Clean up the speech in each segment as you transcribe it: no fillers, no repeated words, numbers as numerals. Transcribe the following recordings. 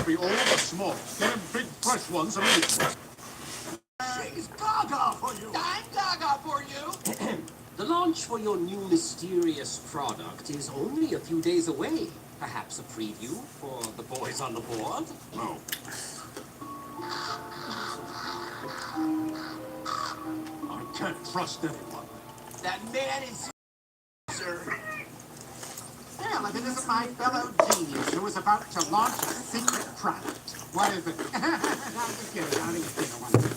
Might be old or small. Get him big, fresh ones immediately. She's gaga for you. I'm gaga for you. The launch for your new mysterious product is only a few days away. Perhaps a preview for the boys on the board? No. I can't trust anyone. That man is sir. Hell, if it isn't my fellow genius who is about to launch a secret product. What is it? I'm just kidding. I don't even think I want to.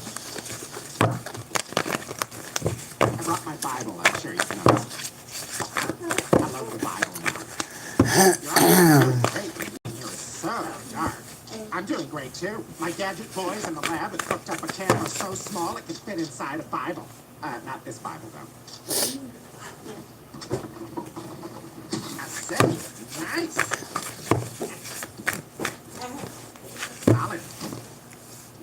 I brought my Bible. I'm sure you can know. I love the Bible now. You're so dark. I'm doing great, too. My gadget boys in the lab have cooked up a camera so small it could fit inside a Bible. Not this Bible, though. I say, nice. Solid.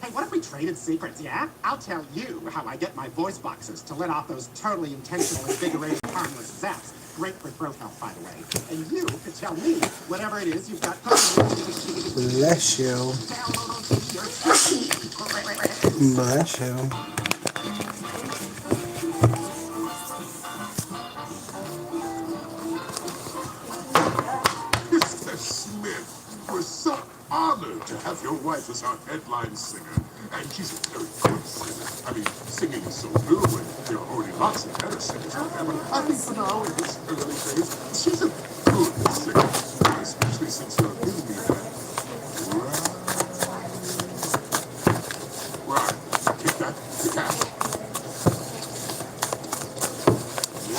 Hey, what if we traded secrets, yeah? I'll tell you how I get my voice boxes to let off those totally intentional, invigorating, harmless zaps. Great for throat health, by the way. And you could tell me whatever it is you've got. Bless you. Bless you. Mr. Smith, we're so honored to have your wife as our headline singer. And she's a very good singer. I mean, singing is so new, and there are already lots of better singers out there. But I think for now, in this early days, she's a good singer. Especially since you're giving me that. Right. Keep that. The cash.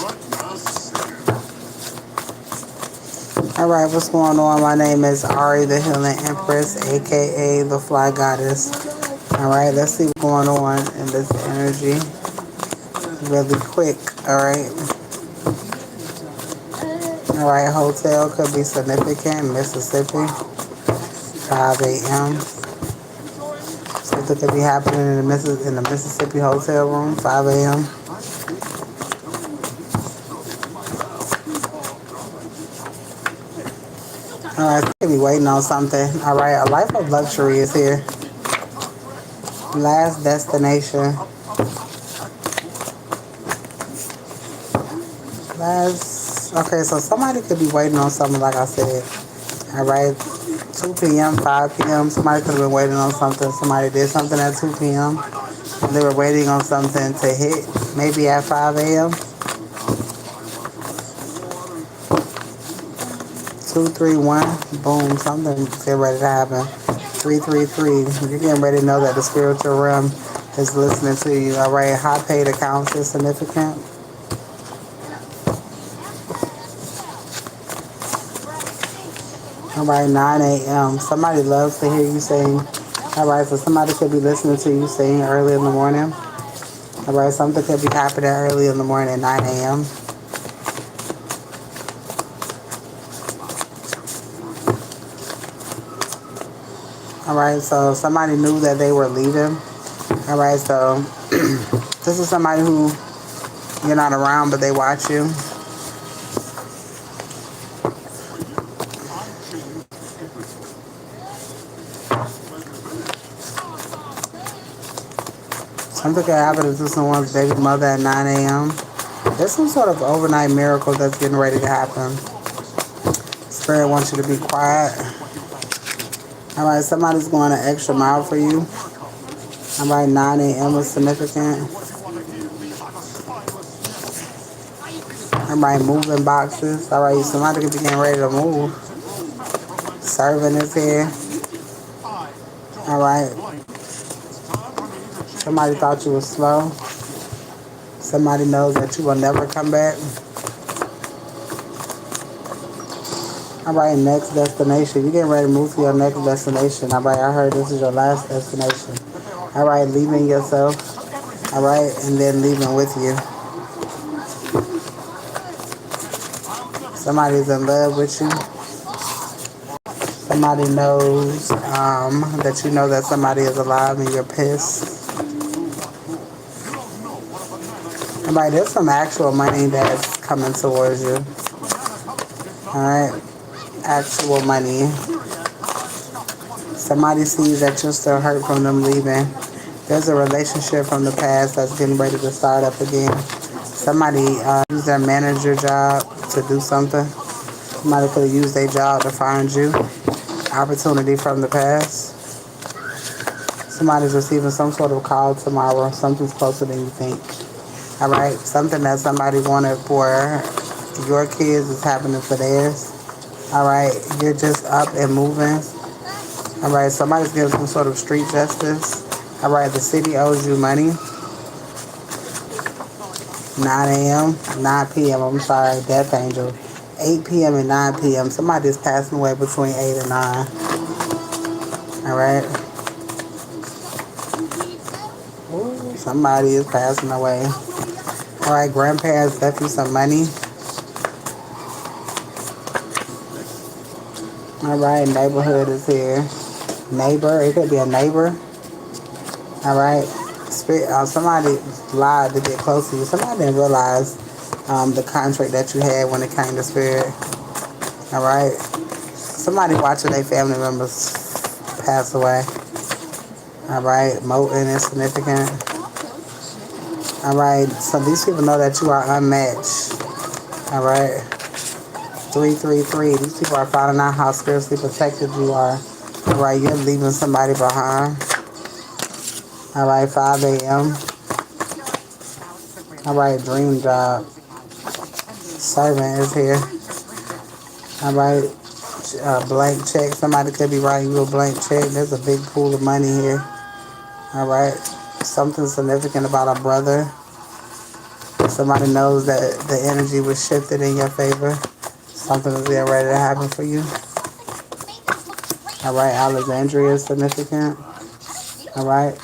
What a singer. Alright, what's going on? My name is Ari, the Healing Empress, aka the Fly Goddess. Alright, let's see what's going on in this energy. Really quick, alright? Alright, hotel could be significant, Mississippi, 5 a.m. Something could be happening in the Mississippi hotel room, 5 a.m. Alright, could be waiting on something. Alright, a life of luxury is here. Last destination. Okay, so somebody could be waiting on something, like I said. Alright, 2 p.m., 5 p.m. Somebody could have been waiting on something. Somebody did something at 2 p.m. and they were waiting on something to hit, maybe at 5 a.m. 231, boom, something get ready to happen. 333, you're getting ready to know that the spiritual realm is listening to you. Alright, high paid accounts is significant. Alright, 9 a.m. Somebody loves to hear you sing. Alright, so somebody could be listening to you sing early in the morning. Alright, something could be happening early in the morning at 9 a.m. Alright, so somebody knew that they were leaving. Alright, so this is somebody who you're not around, but they watch you. Something could happen to someone's baby mother at 9 a.m. There's some sort of overnight miracle that's getting ready to happen. Spirit wants you to be quiet. Alright, somebody's going an extra mile for you. Alright, 9 a.m. is significant. Alright, moving boxes. Alright, somebody could be getting ready to move. Serving is here. Alright. Somebody thought you were slow. Somebody knows that you will never come back. Alright, next destination. You're getting ready to move to your next destination. Alright, I heard this is your last destination. Alright, leaving yourself. Alright, and then leaving with you. Somebody's in love with you. Somebody knows that you know that somebody is alive and you're pissed. Alright, there's some actual money that's coming towards you. Alright, actual money. Somebody sees that you're still hurt from them leaving. There's a relationship from the past that's getting ready to start up again. Somebody used their manager job to do something. Somebody could have used their job to find you. Opportunity from the past. Somebody's receiving some sort of call tomorrow. Something's closer than you think. All right, something that somebody wanted for your kids is happening for theirs. All right, you're just up and moving. All right, somebody's getting some sort of street justice. All right, the city owes you money. 9 a.m., 9 p.m. I'm sorry, Death Angel. 8 p.m. and 9 p.m. Somebody's passing away between 8 and 9. All right. Ooh, somebody is passing away. All right, grandparents left you some money. All right, neighborhood is here. Neighbor, it could be a neighbor. All right, somebody lied to get close to you. Somebody didn't realize the contract that you had when it came to spirit. All right, somebody watching their family members pass away. All right, Moten is significant. All right, so these people know that you are unmatched. All right, 333. These people are finding out how spiritually protected you are. All right, you're leaving somebody behind. All right, 5 a.m. All right, dream job. Servant is here. All right, blank check. Somebody could be writing you a blank check. There's a big pool of money here. All right, something significant about a brother. Somebody knows that the energy was shifted in your favor. Something is getting ready to happen for you. All right, Alexandria is significant. All right,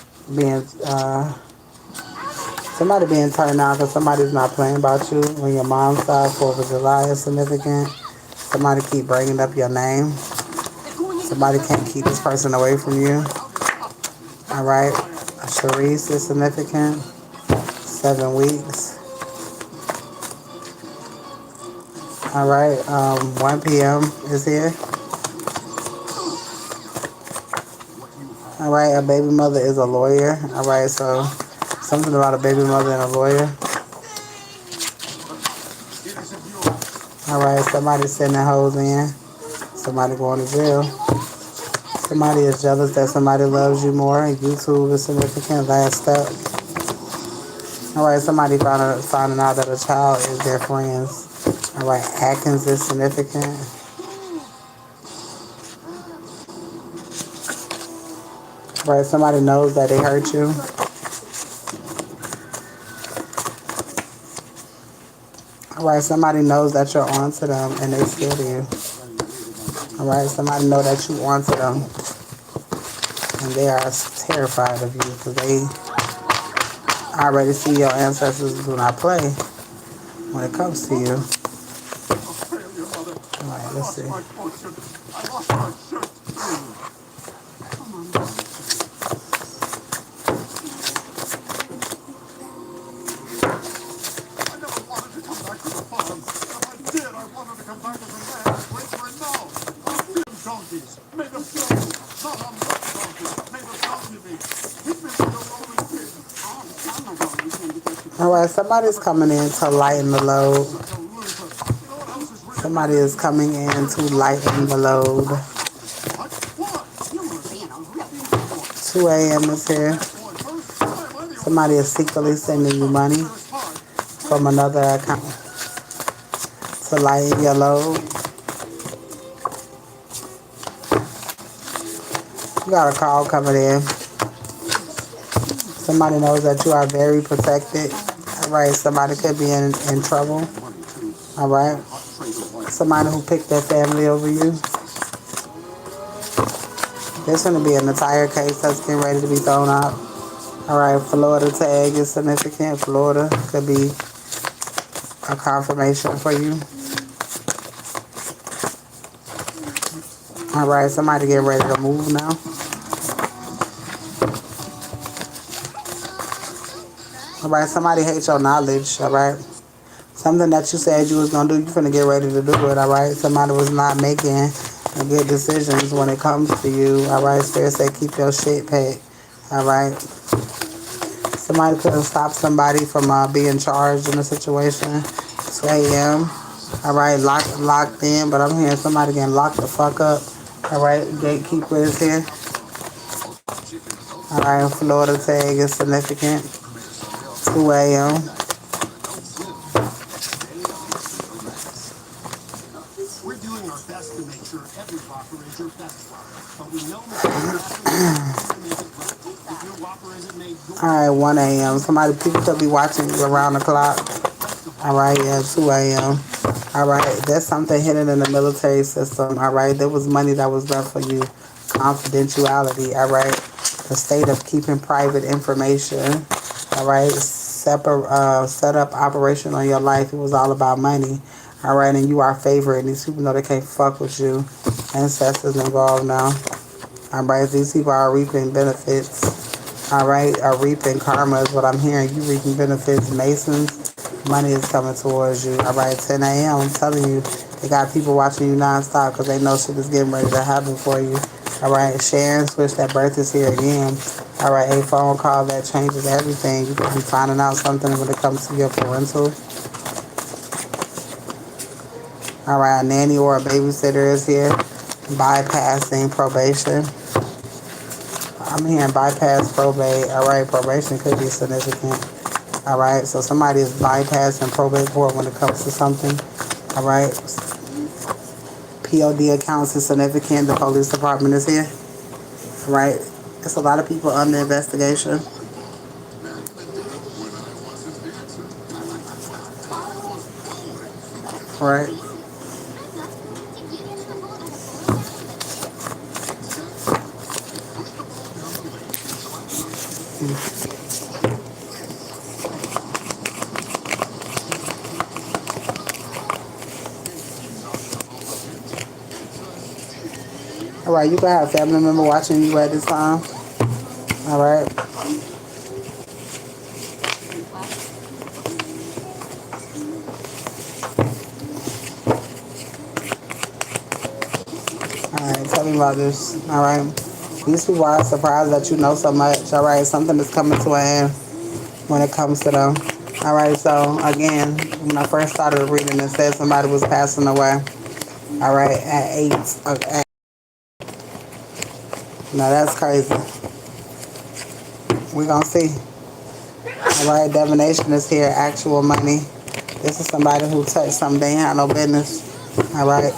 somebody being turned out because somebody's not playing about you. When your mom's side, 4th of July is significant. Somebody keep bringing up your name. Somebody can't keep this person away from you. All right, Charisse is significant. 7 weeks. All right, 1 p.m. is here. All right, a baby mother is a lawyer. All right, so something about a baby mother and a lawyer. All right, somebody sending hoes in. Somebody going to jail. Somebody is jealous that somebody loves you more. YouTube is significant. Last step. All right, somebody finding out that a child is their friends. All right, Atkins is significant. All right, somebody knows that they hurt you. All right, somebody knows that you're on to them and they're scared of you. All right, somebody knows that you on to them and they are terrified of you because they already see your ancestors do not play when it comes to you. All right, let's see. All right, somebody's coming in to lighten the load. Somebody is coming in to lighten the load. 2 a.m. is here. Somebody is secretly sending you money from another account to lighten your load. You got a call coming in. Somebody knows that you are very protected. All right, somebody could be in trouble. All right, somebody who picked their family over you. There's going to be an entire case that's getting ready to be thrown out. All right, Florida tag is significant. Florida could be a confirmation for you. All right, somebody get ready to move now. All right, somebody hates your knowledge. All right, something that you said you was gonna do, you're finna get ready to do it. All right, somebody was not making good decisions when it comes to you. All right, Spirit say keep your shit paid. All right. Somebody could have stopped somebody from being charged in a situation. 2 a.m. All right, locked in, but I'm hearing somebody getting locked the fuck up. All right, gatekeeper is here. All right, Florida tag is significant. 2 a.m. We're doing our best to make sure every Whopper is your best Whopper. But we know that to make it right. If your Whopper isn't made good, All right, 1 a.m. People could be watching you around the clock. All right, yeah, 2 a.m. All right, there's something hidden in the military system. All right, there was money that was left for you. Confidentiality. All right, the state of keeping private information. All right, set up operation on your life. It was all about money. All right, and you are favored. And these people know they can't fuck with you. Ancestors involved now. All right, these people are reaping benefits. All right, are reaping karma is what I'm hearing. You reaping benefits. Masons, money is coming towards you. All right, 10 a.m. I'm telling you, they got people watching you nonstop because they know shit is getting ready to happen for you. All right, Sharon, switch that birth is here again. All right, a phone call that changes everything. You could be finding out something when it comes to your parental. All right, a nanny or a babysitter is here. Bypassing probation. I'm hearing bypass probate. All right, probation could be significant. All right, so somebody is bypassing probate court when it comes to something. All right, POD accounts is significant. The police department is here. All right, it's a lot of people under investigation. All right. All right, you can have a family member watching you at this time. All right. All right, tell me about this. All right. These people are surprised that you know so much. All right, something is coming to an end when it comes to them. All right, so again, when I first started reading, it said somebody was passing away. All right, at 8. Okay. Now that's crazy. We're going to see. All right, divination is here. Actual money. This is somebody who touched something they ain't had no business. All right.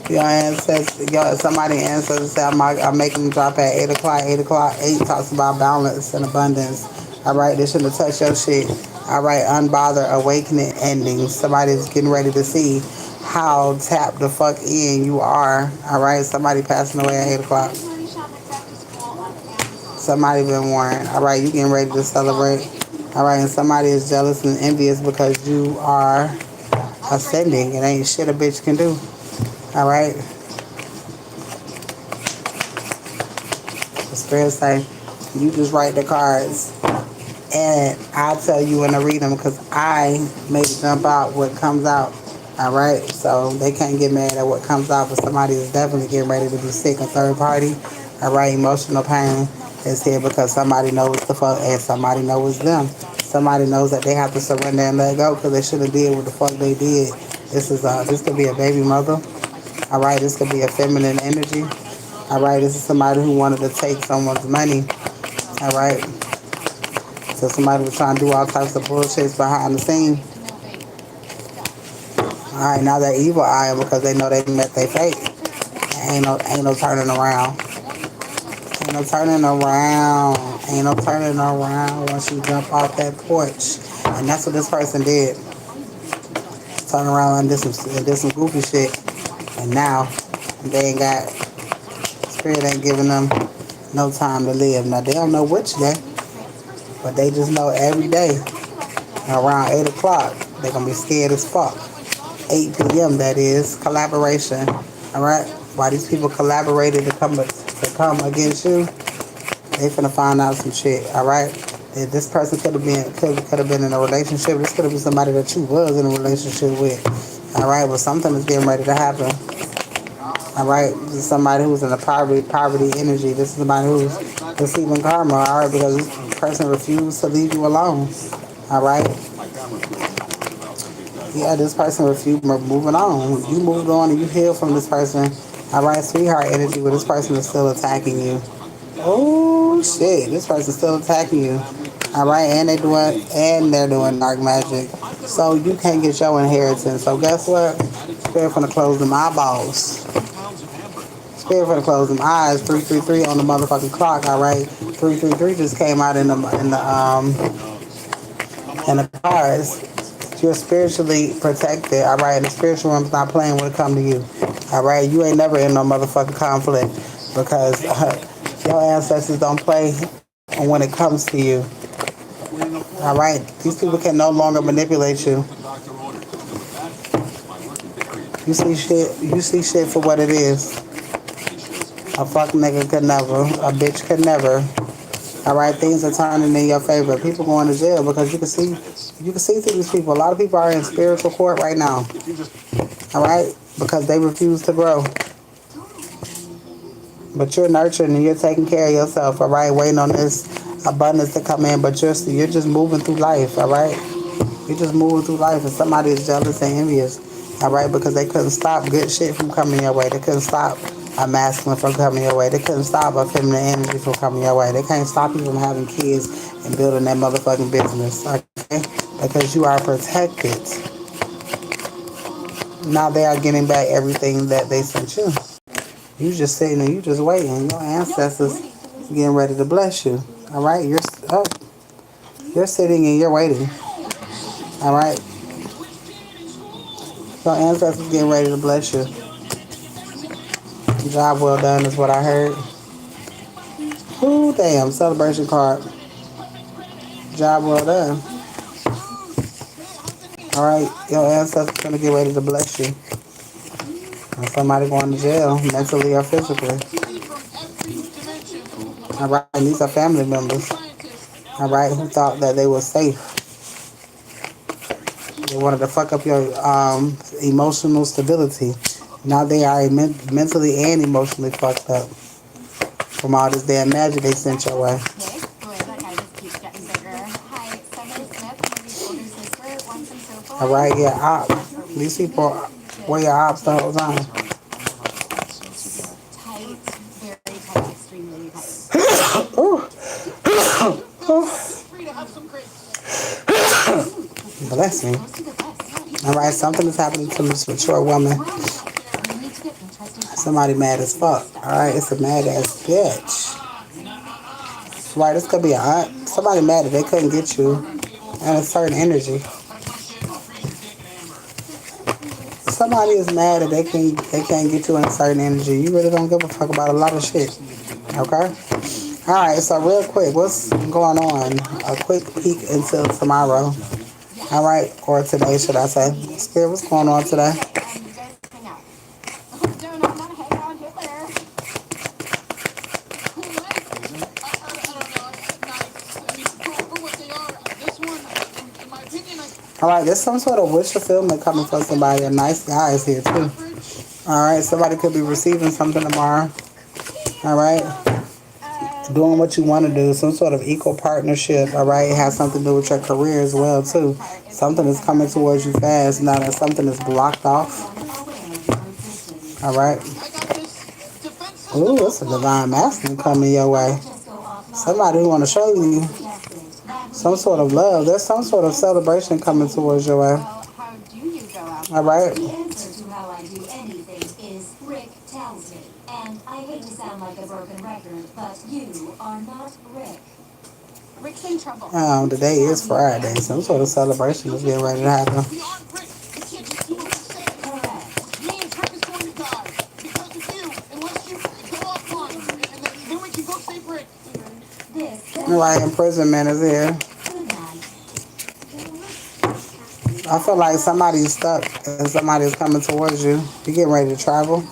Your ancestors, somebody ancestors say I'm making them drop at 8 o'clock. 8 o'clock. 8 talks about balance and abundance. All right, they shouldn't have touched your shit. All right, unbothered, awakening, endings. Somebody's getting ready to see how tapped the fuck in you are. All right, somebody passing away at 8 o'clock. Somebody been warned. All right, you getting ready to celebrate. All right, and somebody is jealous and envious because you are ascending. It ain't shit a bitch can do. All right. The spirit say, you just write the cards. And I'll tell you when to read them because I make it jump out what comes out. All right. So they can't get mad at what comes out, but somebody is definitely getting ready to be sick. A third party. All right. Emotional pain is here because somebody knows the fuck and somebody knows them. Somebody knows that they have to surrender and let go because they should have did what the fuck they did. This could be a baby mother. All right. This could be a feminine energy. All right. This is somebody who wanted to take someone's money. All right. So somebody was trying to do all types of bullshit behind the scene. All right, now they're evil eyeing because they know they met their fate. Ain't no turning around. Ain't no turning around. Ain't no turning around once you jump off that porch. And that's what this person did. Turn around and did some goofy shit. And now they ain't got, spirit ain't giving them no time to live. Now they don't know which day, but they just know every day around 8 o'clock they're going to be scared as fuck. 8 p.m. that is. Collaboration. All right? Why these people collaborated to come against you, they finna find out some shit. All right? If this person could have been in a relationship. This could have been somebody that you was in a relationship with. All right? But something is getting ready to happen. All right, this is somebody who's in a poverty energy. This is somebody who's receiving karma. All right, because this person refused to leave you alone. All right. Yeah, this person refused moving on. You moved on and you healed from this person. All right, sweetheart energy, but this person is still attacking you. Oh shit, this person's still attacking you. All right, and they're doing dark magic. So you can't get your inheritance. So guess what? Spirit finna close them eyeballs. Spirit finna close them eyes. 333 on the motherfucking clock. All right, 333 just came out in the cards. You're spiritually protected. All right, and the spiritual one's not playing when it come to you. All right, you ain't never in no motherfucking conflict because your ancestors don't play when it comes to you. All right, these people can no longer manipulate you. You see shit. You see shit for what it is. A fuck nigga could never. A bitch could never. All right, things are turning in your favor. People going to jail because you can see through these people. A lot of people are in spiritual court right now. All right, because they refuse to grow. But you're nurturing and you're taking care of yourself. All right, waiting on this abundance to come in. But you're just moving through life. All right, you're just moving through life, and somebody is jealous and envious. All right, because they couldn't stop good shit from coming your way. They couldn't stop a masculine from coming your way. They couldn't stop a feminine energy from coming your way. They can't stop you from having kids and building that motherfucking business. Okay, because you are protected. Now they are getting back everything that they sent you. You just sitting and you just waiting. Your ancestors getting ready to bless you. All right, you're sitting and you're waiting. All right, your ancestors getting ready to bless you. Job well done is what I heard. Ooh, damn, celebration card. Job well done. All right, your ancestors gonna get ready to bless you. And somebody going to jail, mentally or physically. All right, and these are family members. All right, who thought that they were safe. They wanted to fuck up your emotional stability. Now they are mentally and emotionally fucked up from all this damn magic they sent your way. All right, yeah, op. These people wear your ops the whole time. Ooh. Bless me. All right, something is happening to this mature woman. Somebody mad as fuck. All right, it's a mad ass bitch. Right, this could be an aunt. Somebody mad that they couldn't get you in a certain energy. Somebody is mad that they can't get you in a certain energy. You really don't give a fuck about a lot of shit. Okay? Alright, so real quick, what's going on? A quick peek into tomorrow. Alright, or today should I say. Spirit, what's going on today? Alright, there's some sort of wish fulfillment coming from somebody. A nice guy is here too. Alright, somebody could be receiving something tomorrow. Alright. Doing what you want to do. Some sort of equal partnership. Alright. It has something to do with your career as well too. Something is coming towards you fast. Now that something is blocked off. Alright. Ooh, it's a divine masculine coming your way. Somebody who want to show you some sort of love. There's some sort of celebration coming towards your way. All right. The answer to how I do anything is Rick tells me. And I hate to sound like a broken record, but you are not Rick. Rick's in trouble. Today is Friday. Some sort of celebration is getting ready to happen. Right, imprisonment is here. I feel like somebody's stuck and somebody's coming towards you. You getting ready to travel.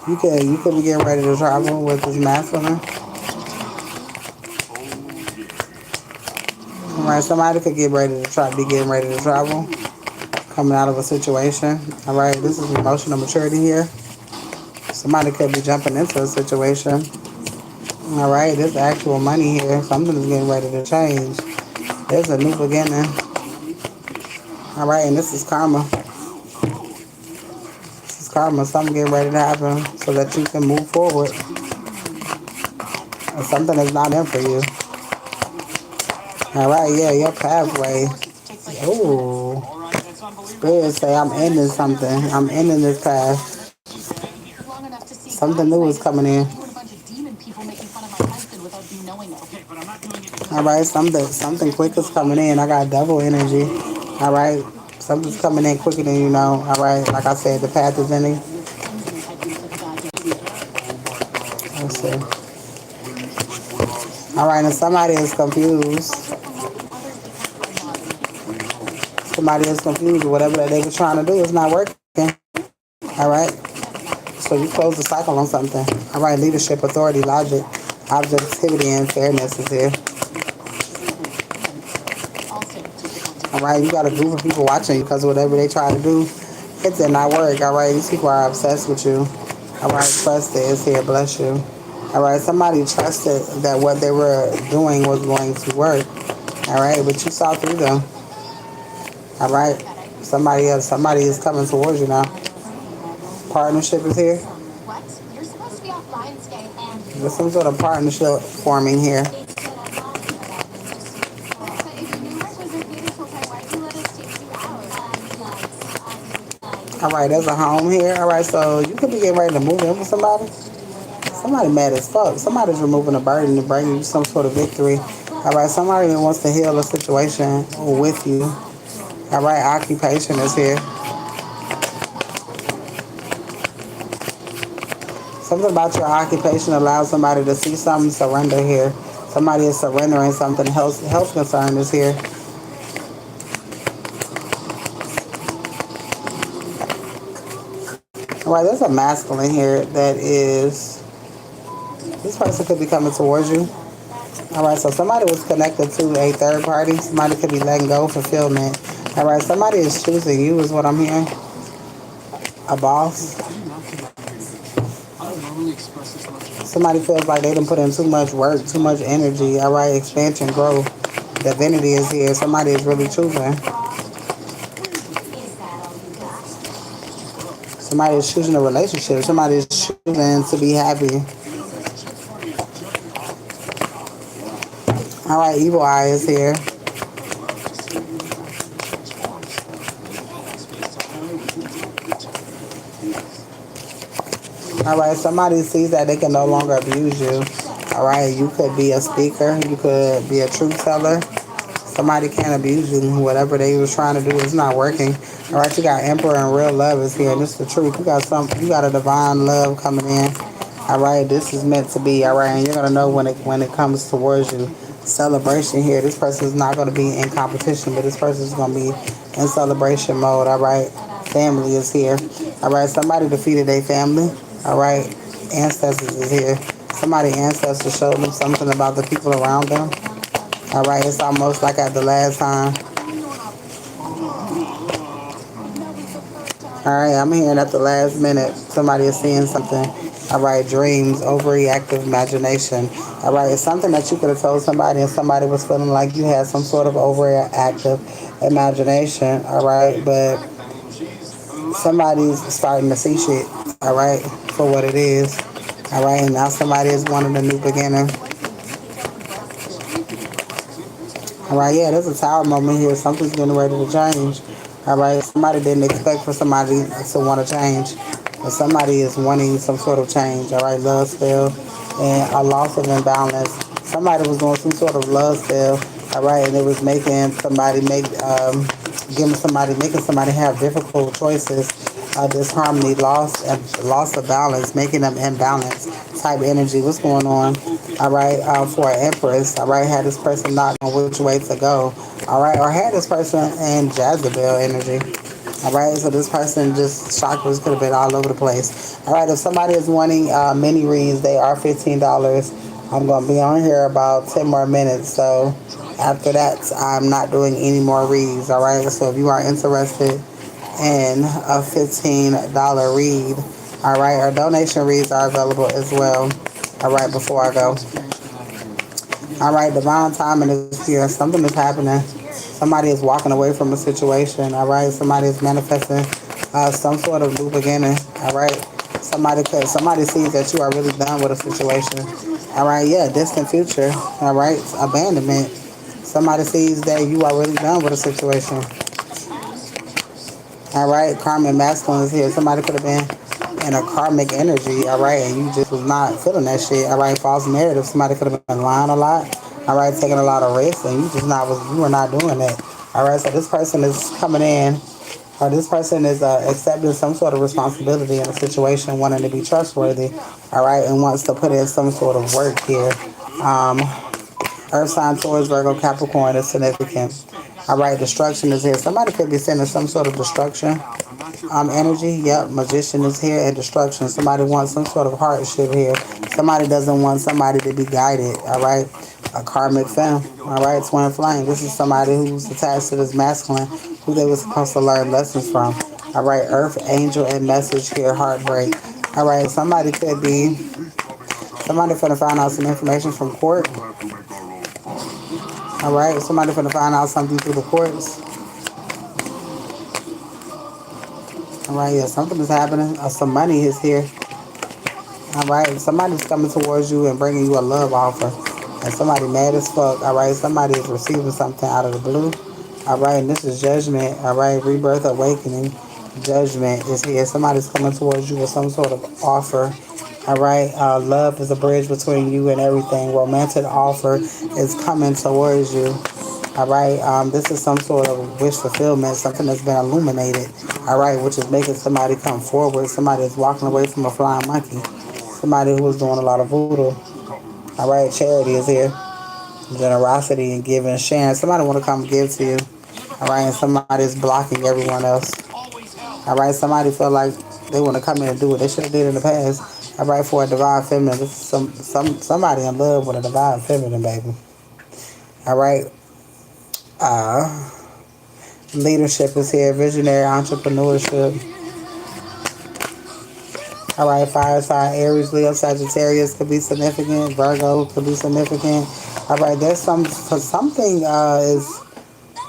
You could be getting ready to travel with this masculine. Alright, somebody could get ready to be getting ready to travel. Coming out of a situation. Alright, this is emotional maturity here. Somebody could be jumping into a situation. All right, there's actual money here. Something is getting ready to change. There's a new beginning. All right, and this is karma. This is karma. Something getting ready to happen so that you can move forward. And something is not in for you. All right, yeah, your pathway. Ooh. Spirit say I'm ending something. I'm ending this path. Something new is coming in. All right, something quick is coming in. I got double energy. All right, something's coming in quicker than you know. All right, like I said, the path is ending. Let's see. All right, and somebody is confused. Somebody is confused. Whatever that they were trying to do is not working. All right. So you close the cycle on something. All right, leadership, authority, logic, objectivity, and fairness is here. All right, you got a group of people watching you because whatever they try to do, it did not work. All right, these people are obsessed with you. All right, trust is here. Bless you. All right, somebody trusted that what they were doing was going to work. All right, but you saw through them. All right, somebody is coming towards you now. Partnership is here. There's some sort of partnership forming here. All right, there's a home here. All right, so you could be getting ready to move in with somebody. Somebody mad as fuck. Somebody's removing a burden and bringing you some sort of victory. All right, somebody that wants to heal a situation with you. All right, occupation is here. Something about your occupation allows somebody to see something surrender here. Somebody is surrendering something. Health concern is here. All right, there's a masculine here that is. This person could be coming towards you. All right, so somebody was connected to a third party. Somebody could be letting go, fulfillment. All right, somebody is choosing you, is what I'm hearing. A boss. Somebody feels like they done put in too much work, too much energy. All right, expansion, growth. Divinity is here. Somebody is really choosing. Somebody is choosing a relationship. Somebody is choosing to be happy. All right, evil eye is here. All right, somebody sees that they can no longer abuse you. All right, you could be a speaker. You could be a truth teller. Somebody can't abuse you. Whatever they was trying to do is not working. All right, you got emperor and real love is here. This is the truth. You got a divine love coming in. All right, this is meant to be. All right, and you're gonna know when it comes towards you. Celebration here. This person is not gonna be in competition, but this person is gonna be in celebration mode. All right, family is here. All right, somebody defeated their family. All right, ancestors is here. Somebody ancestors showed them something about the people around them. All right, it's almost like at the last time. All right, I'm hearing at the last minute somebody is seeing something. All right, dreams, overreactive imagination. All right, it's something that you could have told somebody and somebody was feeling like you had some sort of overreactive imagination. All right, but somebody's starting to see shit. All right, for what it is. All right, and now somebody is wanting a new beginning. All right, yeah, there's a tower moment here. Something's getting ready to change. All right, somebody didn't expect for somebody to want to change, but somebody is wanting some sort of change. All right, love spell and a loss of imbalance. Somebody was doing some sort of love spell. All right, and it was making somebody making somebody have difficult choices. Disharmony, loss of balance, making them imbalanced type energy. What's going on? All right, for an empress. All right, had this person not know which way to go. All right, or had this person in Jezebel energy. All right, so this person just chakras could have been all over the place. All right, if somebody is wanting mini reads, they are $15. I'm gonna be on here about 10 more minutes. So after that, I'm not doing any more reads. All right, so if you are interested in a $15 read, All right, our donation reads are available as well. All right, before I go. All right, divine timing is here. Something is happening. Somebody is walking away from a situation. All right, somebody is manifesting some sort of new beginning. All right, somebody sees that you are really done with a situation. All right, yeah, distant future. All right, abandonment. Somebody sees that you are really done with a situation. All right, karmic masculine is here. Somebody could have been in a karmic energy. All right, and you just was not feeling that shit. All right, false narrative. Somebody could have been lying a lot. All right, taking a lot of risks, and you were not doing it. All right, so this person is coming in, or this person is accepting some sort of responsibility in a situation, wanting to be trustworthy. All right, and wants to put in some sort of work here. Um, Earth sign, Taurus, Virgo, Capricorn is significant. All right, destruction is here. Somebody could be sending some sort of destruction energy. Yep, magician is here and destruction. Somebody wants some sort of hardship here. Somebody doesn't want somebody to be guided. All right, a karmic femme. All right, twin flame. This is somebody who's attached to this masculine who they were supposed to learn lessons from. All right, earth, angel, and message here, heartbreak. All right, somebody finna find out some information from court. All right, somebody finna find out something through the courts. All right, yeah, something is happening. Some money is here. All right, somebody's coming towards you and bringing you a love offer, and somebody mad as fuck. All right, somebody is receiving something out of the blue. All right, and this is judgment. All right, rebirth, awakening, judgment is here. Somebody's coming towards you with some sort of offer. All right, love is a bridge between you and everything. Romantic offer is coming towards you. All right, this is some sort of wish fulfillment, something that's been illuminated. All right, which is making somebody come forward. Somebody is walking away from a flying monkey. Somebody who is doing a lot of voodoo. All right, charity is here. Generosity and giving, sharing. Somebody want to come give to you. All right, and somebody is blocking everyone else. All right, somebody feel like they want to come in and do what they should have did in the past. All right, for a divine feminine, this is somebody in love with a divine feminine, baby. All right, uh, leadership is here. Visionary entrepreneurship. All right, fire sign, Aries, Leo, Sagittarius could be significant. Virgo could be significant. All right, there's something is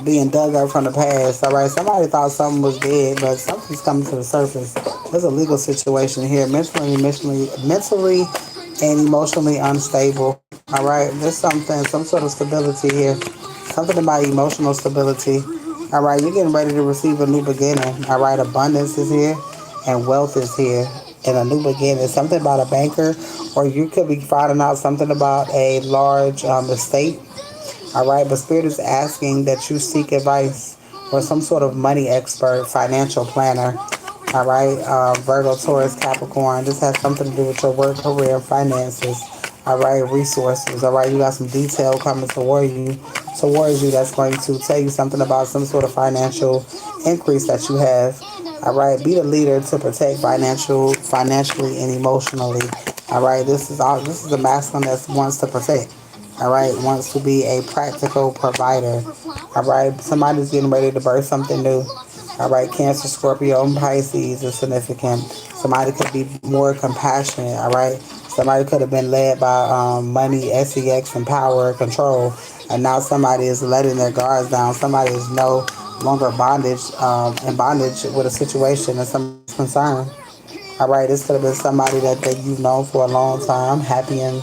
being dug up from the past. All right, somebody thought something was dead, but something's coming to the surface. There's a legal situation here, mentally, and emotionally unstable. All right, there's some sort of stability here. Something about emotional stability. All right, you're getting ready to receive a new beginning. All right, abundance is here, and wealth is here, and a new beginning. Something about a banker, or you could be finding out something about a large estate. All right, but Spirit is asking that you seek advice or some sort of money expert, financial planner. All right, Virgo, Taurus, Capricorn. This has something to do with your work, career, finances. All right, resources. All right, you got some detail coming towards you that's going to tell you something about some sort of financial increase that you have. All right, be the leader to protect financially and emotionally. All right, this is a masculine that wants to protect. All right, wants to be a practical provider. All right, somebody's getting ready to birth something new. All right, Cancer, Scorpio, and Pisces is significant. Somebody could be more compassionate. All right, somebody could have been led by money, sex, and power, control, and now somebody is letting their guards down. Somebody is no longer in bondage with a situation and somebody's concerned. All right, this could have been somebody that you've known for a long time, happy and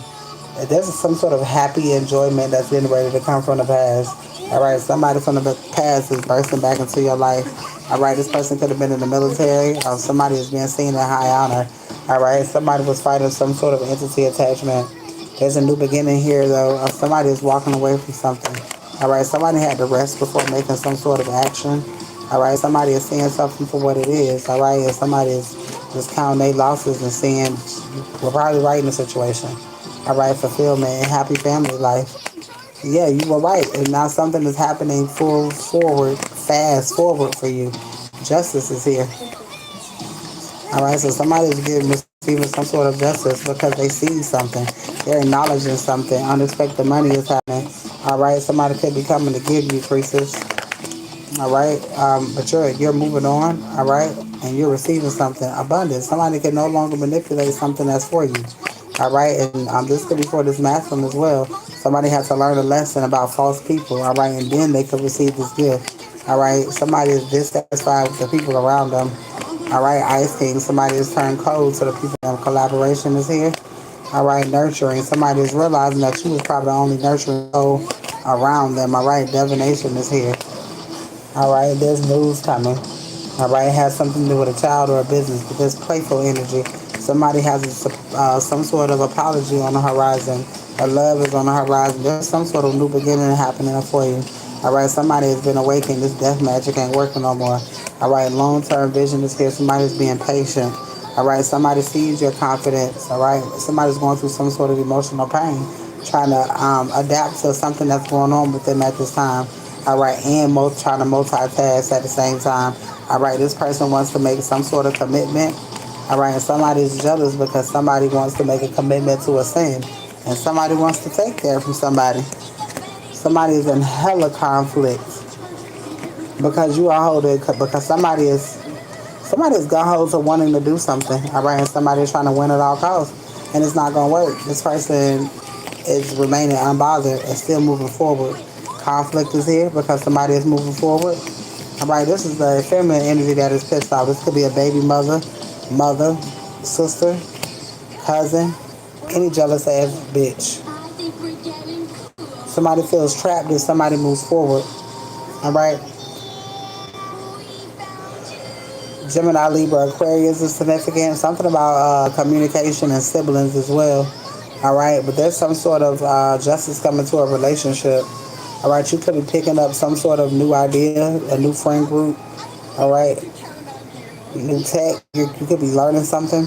there's some sort of happy enjoyment that's getting ready to come from the past. All right, somebody from the past is bursting back into your life. All right, this person could have been in the military. Somebody is being seen in high honor. All right, somebody was fighting some sort of entity attachment. There's a new beginning here, though. Somebody is walking away from something. All right, somebody had to rest before making some sort of action. All right, somebody is seeing something for what it is. All right, and somebody is just counting their losses and seeing we're probably right in the situation. All right, fulfillment and happy family life. Yeah, you were right. And now something is happening fast forward for you. Justice is here. All right, so somebody is receiving some sort of justice because they see something. They're acknowledging something. Unexpected money is happening. All right, somebody could be coming to give you, priestess. All right, but you're moving on. All right, and you're receiving something abundant. Somebody can no longer manipulate something that's for you. All right, and this could be for this masculine as well. Somebody has to learn a lesson about false people. All right, and then they could receive this gift. All right, somebody is dissatisfied with the people around them. All right, Ice King. Somebody is turned cold to the people. Collaboration is here. All right, nurturing. Somebody is realizing that you was probably the only nurturing soul around them. All right, divination is here. All right, there's news coming. All right, it has something to do with a child or a business, but there's playful energy. Somebody has some sort of apology on the horizon. A love is on the horizon. There's some sort of new beginning happening for you. All right, somebody has been awakened. This death magic ain't working no more. All right, long-term vision is here. Somebody's being patient. All right, somebody sees your confidence. All right, somebody's going through some sort of emotional pain, trying to adapt to something that's going on with them at this time. All right, and trying to multitask at the same time. All right, this person wants to make some sort of commitment. All right, and somebody is jealous because somebody wants to make a commitment to a sin, and somebody wants to take that from somebody. Somebody is in hella conflict because you are holding because somebody is gung ho to wanting to do something. All right, and somebody is trying to win at all costs, and it's not gonna work. This person is remaining unbothered and still moving forward. Conflict is here because somebody is moving forward. All right, this is the feminine energy that is pissed off. This could be a baby mother, sister, cousin, any jealous ass bitch. Somebody feels trapped if somebody moves forward. All right, Gemini, Libra, Aquarius is significant. Something about communication and siblings as well. All right, but there's some sort of justice coming to a relationship. All right, you could be picking up some sort of new idea, a new friend group. All right, new tech. You could be learning something.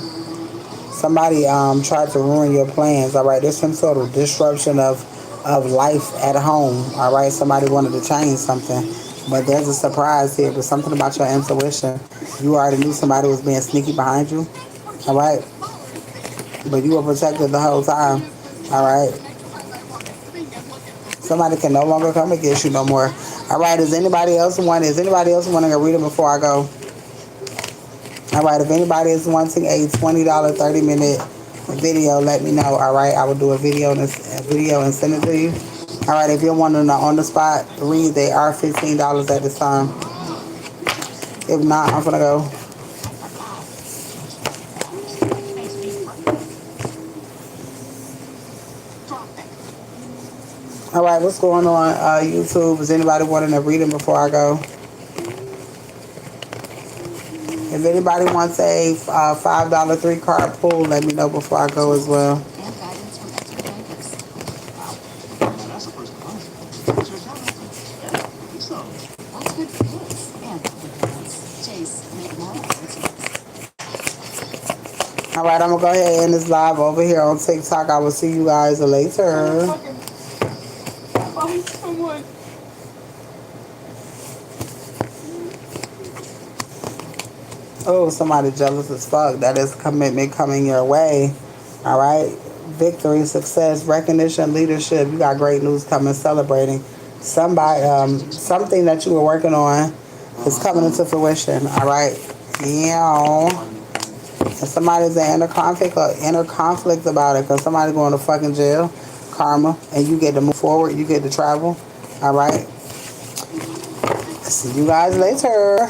Somebody tried to ruin your plans. All right, there's some sort of disruption of life at home. All right, somebody wanted to change something, but there's a surprise here. But something about your intuition. You already knew somebody was being sneaky behind you. All right, but you were protected the whole time. All right, somebody can no longer come against you no more. All right, Is anybody else wanting a reading before I go? All right, if anybody is wanting a $20 30-minute video, let me know. All right, I will do a video and send it to you. All right, if you're wanting an on the spot read, they are $15 at this time. If not, I'm gonna go. All right, what's going on YouTube? Is anybody wanting a reading before I go? If anybody wants a $5 3 card pull, let me know before I go as well. All right, I'm gonna go ahead and end this live over here on TikTok. I will see you guys later. Oh, somebody jealous as fuck. That is commitment coming your way. All right. Victory, success, recognition, leadership. You got great news coming, celebrating. Something that you were working on is coming into fruition. All right. Yeah. And somebody's in inner conflict about it because somebody's going to fucking jail, karma, and you get to move forward. You get to travel. All right. See you guys later.